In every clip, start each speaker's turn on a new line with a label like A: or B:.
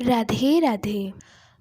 A: राधे राधे।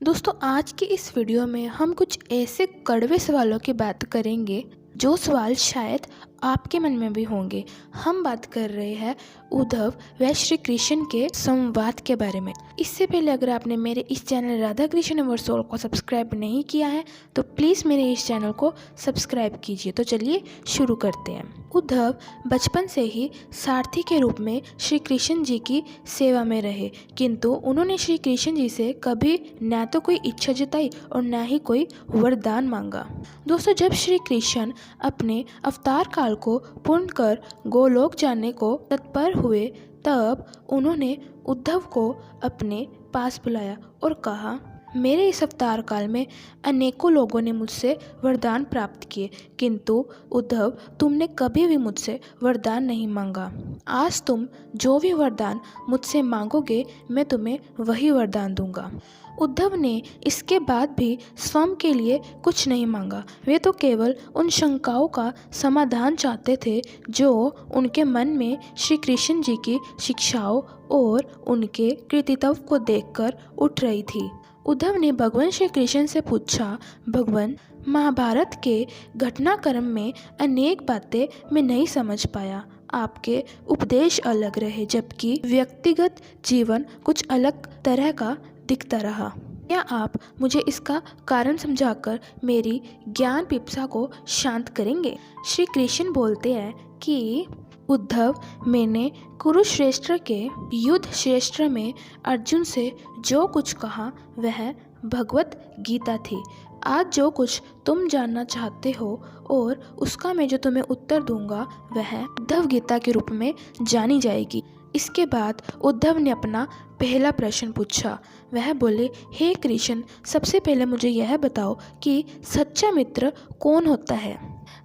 A: दोस्तों, आज की इस वीडियो में हम कुछ ऐसे कड़वे सवालों की बात करेंगे जो सवाल शायद आपके मन में भी होंगे। हम बात कर रहे हैं उद्धव व श्री कृष्ण के संवाद के बारे में। इससे पहले अगर आपने मेरे इस channel Radha Krishna our soul को सब्सक्राइब नहीं किया है तो प्लीज़ मेरे इस चैनल को सब्सक्राइब कीजिए। तो चलिए शुरू करते हैं। उद्धव बचपन से ही सारथी के रूप में श्री कृष्ण जी की सेवा में रहे, किंतु उन्होंने श्री कृष्ण जी से कभी न तो कोई इच्छा जताई और न ही कोई वरदान मांगा। दोस्तों, जब श्री कृष्ण अपने अवतार काल को पूर्ण कर गोलोक जाने को तत्पर हुए तब उन्होंने उद्धव को अपने पास बुलाया और कहा, मेरे इस अवतार काल में अनेकों लोगों ने मुझसे वरदान प्राप्त किए, किंतु उद्धव तुमने कभी भी मुझसे वरदान नहीं मांगा। आज तुम जो भी वरदान मुझसे मांगोगे मैं तुम्हें वही वरदान दूंगा। उद्धव ने इसके बाद भी स्वयं के लिए कुछ नहीं मांगा। वे तो केवल उन शंकाओं का समाधान चाहते थे जो उनके मन में श्री कृष्ण जी की शिक्षाओं और उनके कृतित्व को देखकर उठ रही थी। उद्धव ने भगवान श्री कृष्ण से पूछा, भगवान, महाभारत के घटनाक्रम में अनेक बातें मैं नहीं समझ पाया। आपके उपदेश अलग रहे जबकि व्यक्तिगत जीवन कुछ अलग तरह का दिखता रहा। क्या आप मुझे इसका कारण समझाकर मेरी ज्ञान पिपासा को शांत करेंगे? श्री कृष्ण बोलते हैं कि उद्धव, मैंने कुरुक्षेत्र के युद्ध क्षेत्र में अर्जुन से जो कुछ कहा वह भगवत गीता थी। आज जो कुछ तुम जानना चाहते हो और उसका मैं जो तुम्हें उत्तर दूंगा वह उद्धव गीता के रूप में जानी जाएगी। इसके बाद उद्धव ने अपना पहला प्रश्न पूछा। वह बोले, हे कृष्ण, सबसे पहले मुझे यह बताओ कि सच्चा मित्र कौन होता है?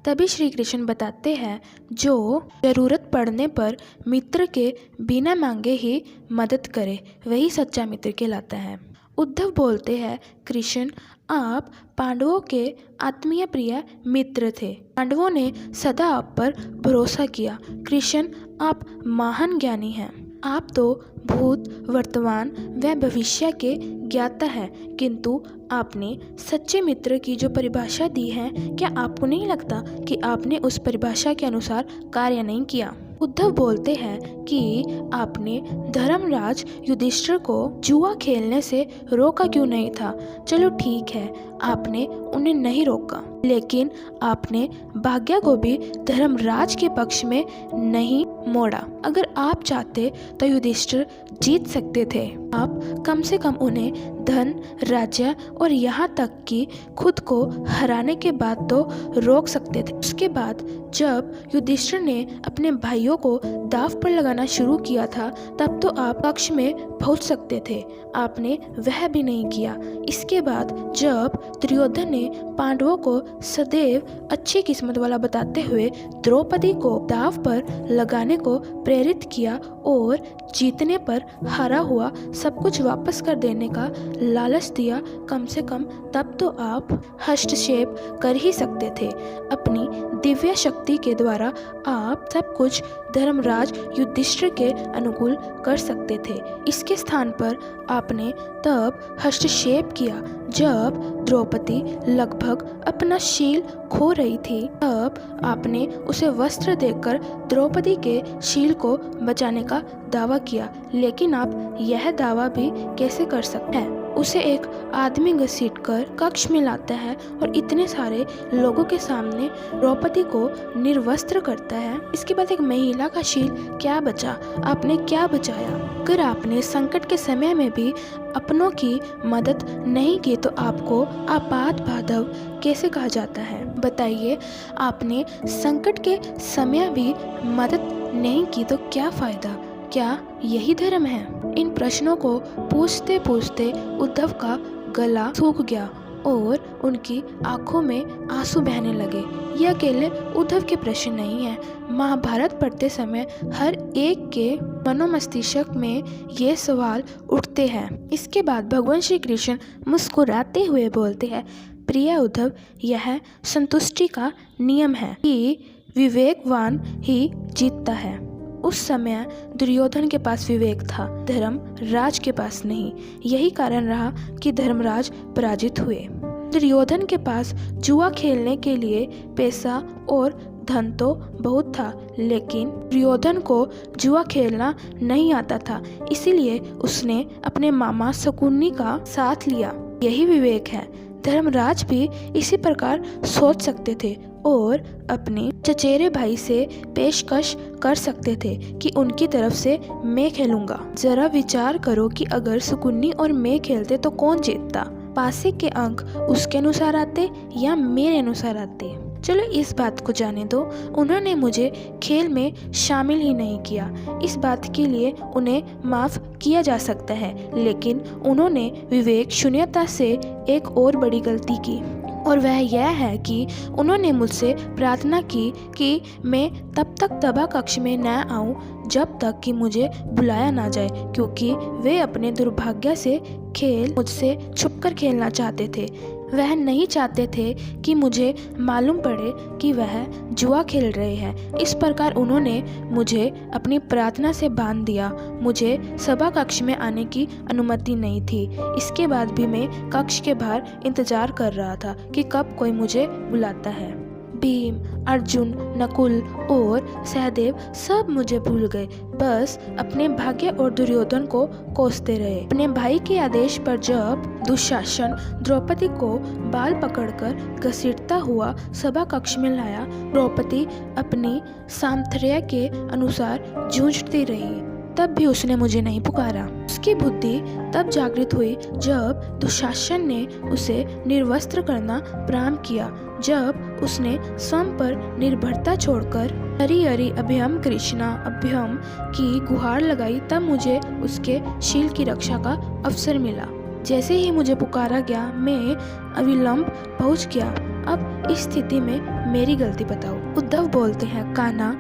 A: तभी श्री कृष्ण बताते हैं, जो जरूरत पड़ने पर मित्र के बिना मांगे ही मदद करे वही सच्चा मित्र कहलाता है। उद्धव बोलते हैं, कृष्ण, आप पांडवों के आत्मीय प्रिय मित्र थे। पांडवों ने सदा आप पर भरोसा किया। कृष्ण, आप महान ज्ञानी हैं। आप तो भूत, वर्तमान व भविष्य के ज्ञाता हैं, किंतु आपने सच्चे मित्र की जो परिभाषा दी है, क्या आपको नहीं लगता कि आपने उस परिभाषा के अनुसार कार्य नहीं किया? उद्धव बोलते हैं कि आपने धर्मराज युधिष्ठिर को जुआ खेलने से रोका क्यों नहीं था? चलो ठीक है, आपने उन्हें नहीं रोका, लेकिन आपने भाग्य को भी धर्मराज के पक्ष में नहीं मोड़ा। अगर आप चाहते तो युधिष्ठिर जीत सकते थे। आप कम से कम उन्हें धन, राज्य और यहाँ तक कि खुद को हराने के बाद तो रोक सकते थे। उसके बाद जब युधिष्ठिर ने अपने भाइयों को दांव पर लगाना शुरू किया था तब तो आप पक्ष में पहुंच सकते थे। आपने वह भी नहीं किया। इसके बाद जब दुर्योधन ने पांडवों को सदैव अच्छी किस्मत वाला बताते हुए द्रौपदी को दांव पर लगाने को प्रेरित किया और जीतने पर हारा हुआ सब कुछ वापस कर देने का लालच दिया, कम से कम तब तो आप हस्तक्षेप कर ही सकते थे। अपनी दिव्य शक्ति के द्वारा आप सब कुछ धर्मराज युधिष्ठिर के अनुकूल कर सकते थे। इसके स्थान पर आपने तब हस्तक्षेप किया जब द्रौपदी लगभग अपना शील खो रही थी। तब आपने उसे वस्त्र देकर द्रौपदी के शील को बचाने का दावा किया, लेकिन आप यह दावा भी कैसे कर सकते हैं? उसे एक आदमी घसीटकर कक्ष में लाता है और इतने सारे लोगों के सामने द्रौपदी को निर्वस्त्र करता है। इसके बाद एक महिला का शील क्या बचा? आपने क्या बचाया? अगर आपने संकट के समय में भी अपनों की मदद नहीं की तो आपको आपात बांधव कैसे कहा जाता है? बताइए, आपने संकट के समय भी मदद नहीं की तो क्या फायदा? क्या यही धर्म है? इन प्रश्नों को पूछते पूछते उद्धव का गला सूख गया और उनकी आंखों में आंसू बहने लगे। यह अकेले उद्धव के प्रश्न नहीं है। महाभारत पढ़ते समय हर एक के मनोमस्तिष्क में ये सवाल उठते हैं। इसके बाद भगवान श्री कृष्ण मुस्कुराते हुए बोलते हैं, प्रिय उद्धव, यह संतुष्टि का नियम है कि विवेकवान ही जीतता है उस समय दुर्योधन के पास विवेक था, धर्मराज के पास नहीं। यही कारण रहा कि धर्मराज पराजित हुए। दुर्योधन के पास जुआ खेलने के लिए पैसा और धन तो बहुत था, लेकिन दुर्योधन को जुआ खेलना नहीं आता था, इसीलिए उसने अपने मामा शकुनी का साथ लिया। यही विवेक है। धर्मराज भी इसी प्रकार सोच सकते थे और अपने चचेरे भाई से पेशकश कर सकते थे कि उनकी तरफ से मैं खेलूंगा। जरा विचार करो कि अगर शकुनी और मैं खेलते तो कौन जीतता? पासे के अंक उसके अनुसार आते या मेरे अनुसार आते? चलो इस बात को जाने दो। उन्होंने मुझे खेल में शामिल ही नहीं किया। इस बात के लिए उन्हें माफ किया जा सकता है, लेकिन उन्होंने विवेक शून्यता से एक और बड़ी गलती की, और वह यह है कि उन्होंने मुझसे प्रार्थना की कि मैं तब तक सभा कक्ष में न आऊं जब तक कि मुझे बुलाया ना जाए, क्योंकि वे अपने दुर्भाग्य से खेल मुझसे छुपकर खेलना चाहते थे। वह नहीं चाहते थे कि मुझे मालूम पड़े कि वह जुआ खेल रहे हैं। इस प्रकार उन्होंने मुझे अपनी प्रार्थना से बांध दिया। मुझे सभा कक्ष में आने की अनुमति नहीं थी। इसके बाद भी मैं कक्ष के बाहर इंतजार कर रहा था कि कब कोई मुझे बुलाता है। भीम, अर्जुन, नकुल और सहदेव सब मुझे भूल गए, बस अपने भाग्य और दुर्योधन को कोसते रहे। अपने भाई के आदेश पर जब दुशासन द्रौपदी को बाल पकड़कर घसीटता हुआ सभा कक्ष में लाया, द्रौपदी अपनी सामर्थ्य के अनुसार जूझती रही। तब भी उसने मुझे नहीं पुकारा। उसकी बुद्धि तब जागृत हुई जब दुशासन ने उसे निर्वस्त्र करना प्रारंभ किया। जब उसने स्वयं पर निर्भरता छोड़कर हरि हरि अभयम कृष्णा अभयम की गुहार लगाई, तब मुझे उसके शील की रक्षा का अवसर मिला। जैसे ही मुझे पुकारा गया, मैं अविलंब पहुंच गया। अब इस स्थिति में मेरी गलती बताओ। उद्धव बोलते हैं, कान्हा,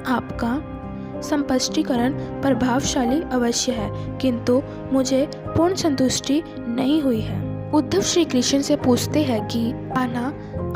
A: आपका स्पष्टीकरण प्रभावशाली अवश्य है, किंतु मुझे पूर्ण संतुष्टि नहीं हुई है। उद्धव श्री कृष्ण से पूछते हैं कि कान्हा,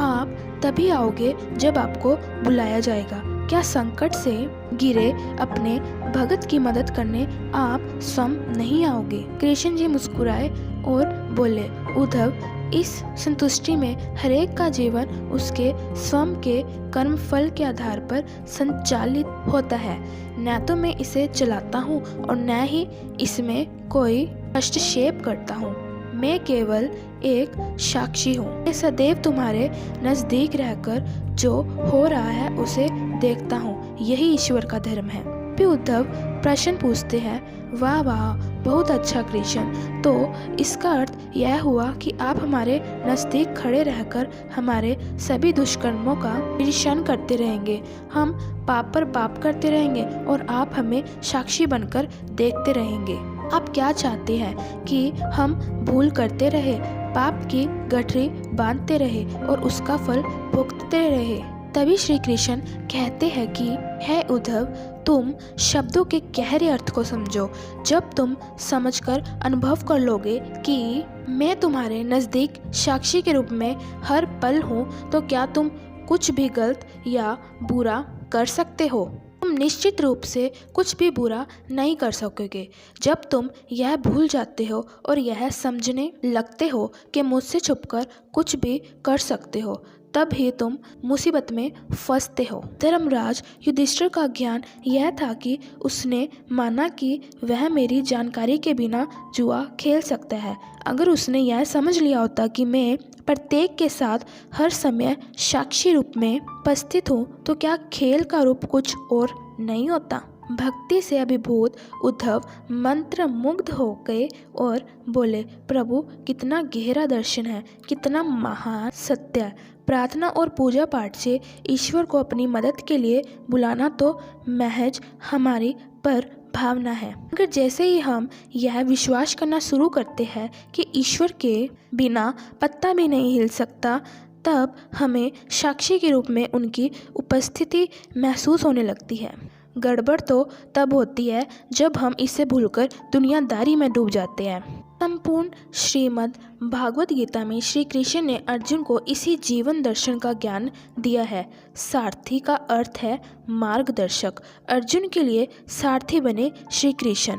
A: आप तभी आओगे जब आपको बुलाया जाएगा। क्या संकट से गिरे अपने भगत की मदद करने आप स्वयं नहीं आओगे? कृष्ण जी मुस्कुराए और बोले, उद्धव, इस संतुष्टि में हरेक का जीवन उसके स्वयं के कर्म फल के आधार पर संचालित होता है। न तो मैं इसे चलाता हूँ और न ही इसमें कोई हस्तक्षेप करता हूँ। मैं केवल एक साक्षी हूँ। मैं सदैव तुम्हारे नजदीक रहकर जो हो रहा है उसे देखता हूँ। यही ईश्वर का धर्म है। फिर उद्धव प्रश्न पूछते हैं, वाह वाह, बहुत अच्छा कृष्ण, तो इसका अर्थ यह हुआ कि आप हमारे नज़दीक खड़े रहकर हमारे सभी दुष्कर्मों का निरीक्षण करते रहेंगे। हम पाप पर पाप करते रहेंगे और आप हमें साक्षी बनकर देखते रहेंगे। आप क्या चाहते हैं कि हम भूल करते रहे, पाप की गठरी बांधते रहे और उसका फल भुगतते रहे? तभी श्री कृष्ण कहते हैं कि हे उद्धव, तुम शब्दों के गहरे अर्थ को समझो। जब तुम समझकर अनुभव कर लोगे कि मैं तुम्हारे नज़दीक साक्षी के रूप में हर पल हूँ, तो क्या तुम कुछ भी गलत या बुरा कर सकते हो? तुम निश्चित रूप से कुछ भी बुरा नहीं कर सकोगे। जब तुम यह भूल जाते हो और यह समझने लगते हो कि मुझसे छुपकर कुछ भी कर सकते हो, तब ही तुम मुसीबत में फंसते हो। धर्मराज युधिष्ठिर का ज्ञान यह था कि उसने माना कि वह मेरी जानकारी के बिना जुआ खेल सकता है। अगर उसने यह समझ लिया होता कि मैं प्रत्येक के साथ हर समय साक्षी रूप में उपस्थित हूँ, तो क्या खेल का रूप कुछ और नहीं होता? भक्ति से अभिभूत उद्धव मंत्र मुग्ध हो गए और बोले, प्रभु, कितना गहरा दर्शन है, कितना महान सत्य है। प्रार्थना और पूजा पाठ से ईश्वर को अपनी मदद के लिए बुलाना तो महज हमारी पर भावना है। अगर जैसे ही हम यह विश्वास करना शुरू करते हैं कि ईश्वर के बिना पत्ता भी नहीं हिल सकता, तब हमें साक्षी के रूप में उनकी उपस्थिति महसूस होने लगती है। गड़बड़ तो तब होती है जब हम इसे भूलकर दुनियादारी में डूब जाते हैं। संपूर्ण श्रीमद् भागवत गीता में श्री कृष्ण ने अर्जुन को इसी जीवन दर्शन का ज्ञान दिया है। सारथी का अर्थ है मार्गदर्शक। अर्जुन के लिए सारथी बने श्री कृष्ण,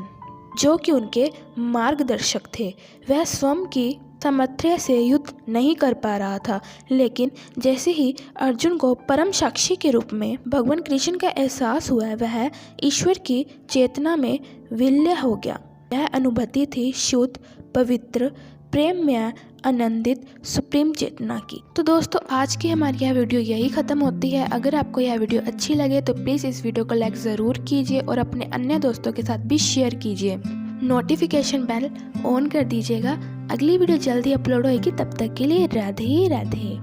A: जो कि उनके मार्गदर्शक थे। वह स्वयं की सामर्थ्य से युद्ध नहीं कर पा रहा था, लेकिन जैसे ही अर्जुन को परम साक्षी के रूप में भगवान कृष्ण का एहसास हुआ, वह ईश्वर की चेतना में विलीन हो गया। यह अनुभूति थी शुद्ध, पवित्र, प्रेममय, आनंदित सुप्रीम चेतना की। तो दोस्तों, आज की हमारी यह वीडियो यही ख़त्म होती है। अगर आपको यह वीडियो अच्छी लगे तो प्लीज़ इस वीडियो को लाइक ज़रूर कीजिए और अपने अन्य दोस्तों के साथ भी शेयर कीजिए। नोटिफिकेशन बेल ऑन कर दीजिएगा। अगली वीडियो जल्दी अपलोड होगी। तब तक के लिए राधे राधे।